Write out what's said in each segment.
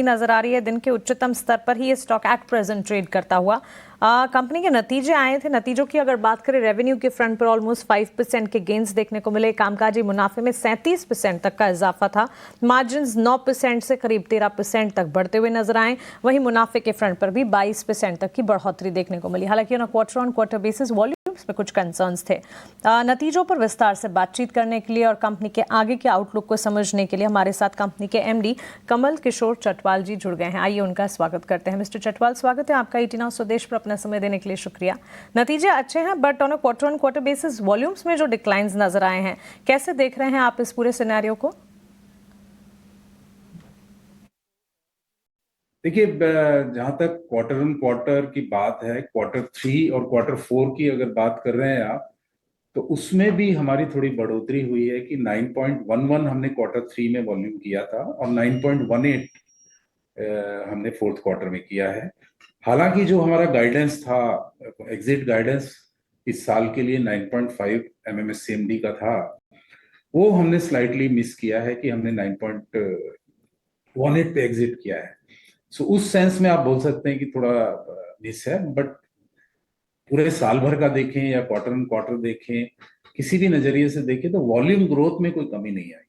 नजर आ रही है। दिन के उच्चतम स्तर पर ही ये स्टॉक एट प्रेजेंट ट्रेड करता हुआ। कंपनी के नतीजे आए थे। नतीजों की अगर बात करें, रेवेन्यू के फ्रंट पर ऑलमोस्ट 5% के गेन्स देखने को मिले। कामकाजी मुनाफे में 37% तक का इजाफा था। मार्जिन्स 9% से करीब 13% तक बढ़ते हुए नजर आए। वहीं मुनाफे के फ्रंट पर भी 22% तक की बढ़ोतरी देखने को मिली। हालांकि on quarter on quarter basis volumes में कुछ कंसर्न्स थे। नतीजों पर विस्तार से बातचीत करने के लिए और कंपनी के आगे के आउटलुक को समझने के लिए हमारे साथ कंपनी के एमडी कमल किशोर चटवाल जी जुड़ गए हैं। आइए उनका स्वागत करते हैं। मिस्टर चटवाल, स्वागत है आपका ET नाउ स्वदेश पर। अपना समय देने के लिए शुक्रिया। नतीजे अच्छे हैं, but on quarter basis volumes में जो डिक्लाइंस नजर आए हैं, कैसे देख रहे हैं आप इस पूरे सिनेरियो को? देखिए, जहां तक क्वार्टर ऑन क्वार्टर की बात है, Q3 और Q4 की अगर बात कर रहे हैं आप, तो उसमें भी हमारी थोड़ी बढ़ोतरी हुई है कि 9.11 हमने Q3 में वॉल्यूम किया था और 9.18 हमने फोर्थ क्वार्टर में किया है। हालांकि जो हमारा गाइडेंस था, एग्जिट गाइडेंस इस साल के लिए 9.5 MMSCMD का था, वो हमने स्लाइटली मिस किया है कि हमने 9.18 पे एग्जिट किया है। सो उस सेंस में आप बोल सकते हैं कि थोड़ा मिस है, बट पूरे साल भर का देखें या क्वार्टर ऑन क्वार्टर देखें, किसी भी नजरिए से देखें, तो वॉल्यूम ग्रोथ में कोई कमी नहीं आई है।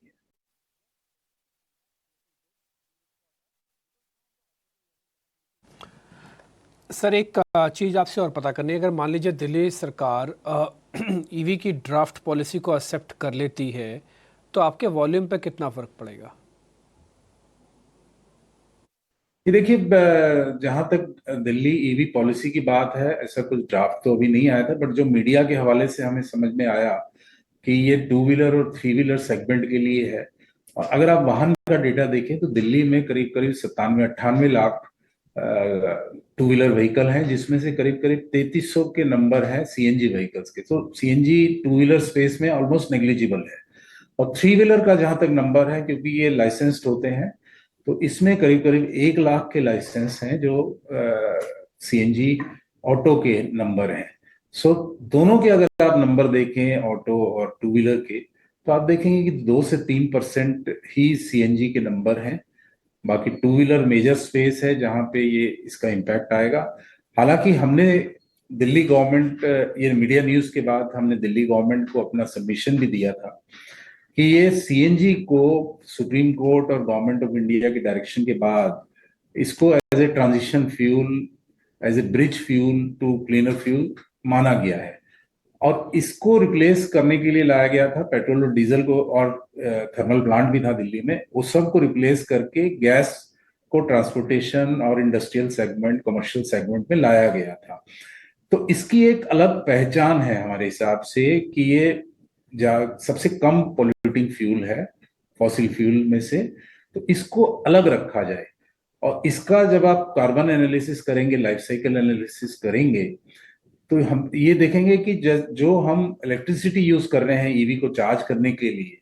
सर, एक चीज़ आपसे और पता करनी है। अगर मान लीजिए दिल्ली सरकार ईवी की ड्राफ्ट पॉलिसी को एक्सेप्ट कर लेती है, तो आपके वॉल्यूम पे कितना फर्क पड़ेगा? ये देखिए, जहां तक दिल्ली ईवी पॉलिसी की बात है, ऐसा कुछ ड्राफ्ट तो अभी नहीं आया था, बट जो मीडिया के हवाले से हमें समझ में आया कि ये 2 व्हीलर और 3 व्हीलर सेगमेंट के लिए है। और अगर आप वाहन का डेटा देखें तो दिल्ली में करीब करीब 97-98 लाख 2 व्हीलर व्हीकल हैं, जिसमें से करीब करीब 3300 के नंबर हैं CNG व्हीकल्स के। तो CNG 2 व्हीलर स्पेस में ऑलमोस्ट नेग्लिजिबल है। और 3 व्हीलर का जहां तक नंबर है, क्योंकि ये लाइसेंस्ड होते हैं, तो इसमें करीब करीब 1 लाख के लाइसेंस हैं जो CNG ऑटो के नंबर हैं। सो दोनों के अगर आप नंबर देखें, ऑटो और 2 व्हीलर के, तो आप देखेंगे कि 2 से 3% ही CNG के नंबर हैं। बाकी 2 व्हीलर मेजर स्पेस है जहां पे ये इसका इम्पैक्ट आएगा। हालांकि हमने दिल्ली गवर्नमेंट, ये मीडिया न्यूज के बाद हमने दिल्ली गवर्नमेंट को अपना सबमिशन भी दिया था कि ये CNG को सुप्रीम कोर्ट और गवर्नमेंट ऑफ इंडिया के डायरेक्शन के बाद इसको as a transition fuel, as a bridge fuel to cleaner fuel माना गया है। और इसको रिप्लेस करने के लिए लाया गया था पेट्रोल और डीजल को, और थर्मल प्लांट भी था दिल्ली में, वो सब को रिप्लेस करके गैस को ट्रांसपोर्टेशन और इंडस्ट्रियल सेगमेंट, कमर्शियल सेगमेंट में लाया गया था। तो इसकी एक अलग पहचान है हमारे हिसाब से कि ये सबसे कम पोल्यूटिंग फ्यूल है फॉसिल फ्यूल में से, तो इसको अलग रखा जाए। और इसका जब आप कार्बन एनालिसिस करेंगे, लाइफ साइकिल एनालिसिस करेंगे, तो हम ये देखेंगे कि जो हम इलेक्ट्रिसिटी यूज कर रहे हैं ईवी को चार्ज करने के लिए,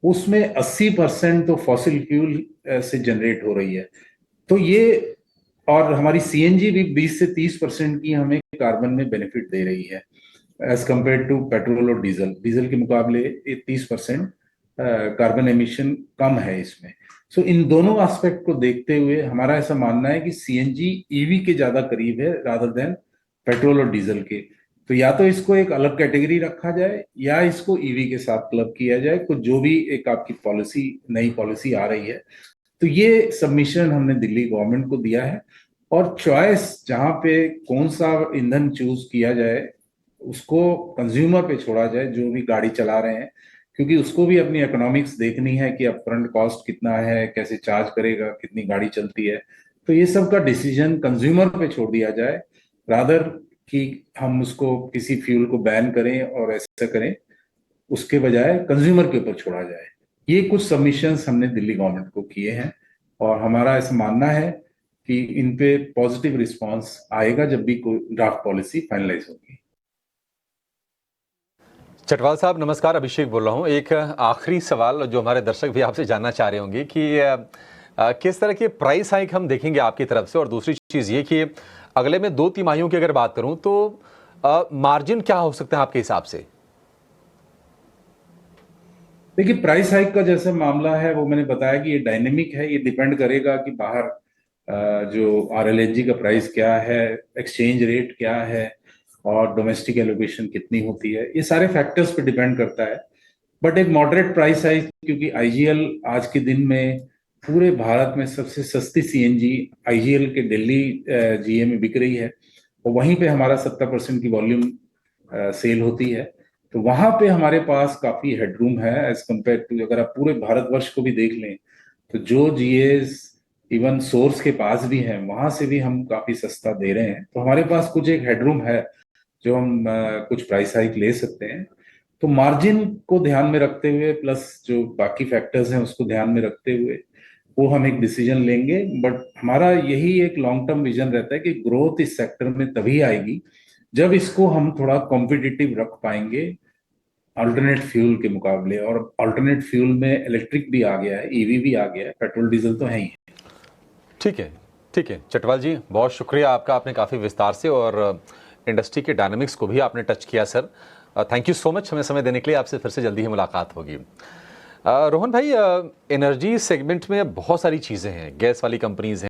उसमें 80% तो फॉसिल फ्यूल से जनरेट हो रही है। तो ये, और हमारी CNG भी 20 से 30% की हमें कार्बन में बेनिफिट दे रही है एज कंपेयर टू पेट्रोल और डीजल। डीजल के मुकाबले 30% कार्बन एमिशन कम है इसमें। सो इन दोनों एस्पेक्ट को देखते हुए हमारा ऐसा मानना है कि CNG ईवी के ज्यादा करीब है रादर देन पेट्रोल और डीजल के। तो या तो इसको एक अलग कैटेगरी रखा जाए या इसको ईवी के साथ क्लब किया जाए, कुछ जो भी एक आपकी पॉलिसी, नई पॉलिसी आ रही है। तो ये सबमिशन हमने दिल्ली गवर्नमेंट को दिया है। और चॉइस जहां पे कौन सा ईंधन चूज किया जाए, उसको कंज्यूमर पे छोड़ा जाए, जो भी गाड़ी चला रहे हैं, क्योंकि उसको भी अपनी इकोनॉमिक्स देखनी है कि अपफ्रंट कॉस्ट कितना है, कैसे चार्ज करेगा, कितनी गाड़ी चलती है। तो ये सब का डिसीजन कंज्यूमर पे छोड़ दिया जाए, रादर कि हम उसको किसी फ्यूल को बैन करें और ऐसा करें, उसके बजाय कंज्यूमर के ऊपर छोड़ा जाए। ये कुछ सबमिशंस हमने दिल्ली गवर्नमेंट को किए हैं और हमारा ऐसा मानना है कि इन पे पॉजिटिव रिस्पांस आएगा जब भी कोई ड्राफ्ट पॉलिसी फाइनलाइज होगी। चटवाल साहब नमस्कार, अभिषेक बोल रहा हूँ। एक आखिरी सवाल जो हमारे दर्शक भी आपसे जानना चाह रहे होंगे कि किस तरह के प्राइस हाइक हम देखेंगे आपकी तरफ से, और दूसरी चीज़ ये कि अगले में 2 तिमाहियों की अगर बात करूँ तो मार्जिन क्या हो सकता है आपके हिसाब से? देखिए, प्राइस हाइक का जैसा मामला है वो मैंने बताया कि ये डायनेमिक है, ये डिपेंड करेगा कि बाहर जो आरएलएनजी का प्राइस क्या है, एक्सचेंज रेट क्या है और डोमेस्टिक एलोकेशन कितनी होती है, ये सारे फैक्टर्स पे डिपेंड करता है। बट एक मॉडरेट प्राइस हाइक, क्योंकि आईजीएल आज के दिन में पूरे भारत में सबसे सस्ती सीएनजी आईजीएल के दिल्ली जीए में बिक रही है और वहीं पे हमारा 70% की वॉल्यूम सेल होती है। तो वहां पे हमारे पास काफी हेडरूम है एज कम्पेयर टू, अगर आप पूरे भारतवर्ष को भी देख लें तो जो जीएस इवन सोर्स के पास भी हैं वहां से भी हम काफी सस्ता दे रहे हैं। तो हमारे पास कुछ एक हेडरूम है जो हम कुछ प्राइस हाइक ले सकते हैं। तो मार्जिन को ध्यान में रखते हुए प्लस जो बाकी फैक्टर्स हैं उसको ध्यान में रखते हुए वो हम एक डिसीजन लेंगे। बट हमारा यही एक लॉन्ग टर्म विजन रहता है कि ग्रोथ इस सेक्टर में तभी आएगी जब इसको हम थोड़ा कॉम्पिटिटिव रख पाएंगे अल्टरनेट फ्यूल के मुकाबले। और अल्टरनेट फ्यूल में इलेक्ट्रिक भी आ गया है, ईवी भी आ गया है, पेट्रोल डीजल तो है ही। ठीक है, ठीक है चटवाल जी, बहुत शुक्रिया आपका, आपने काफ़ी विस्तार से और इंडस्ट्री के डायनामिक्स को भी आपने टच किया sir. Thank you so much हमें समय देने के लिए। आपसे फिर से जल्दी ही मुलाकात होगी। रोहन भाई, एनर्जी सेगमेंट में बहुत सारी चीज़ें हैं, गैस वाली कंपनीज हैं,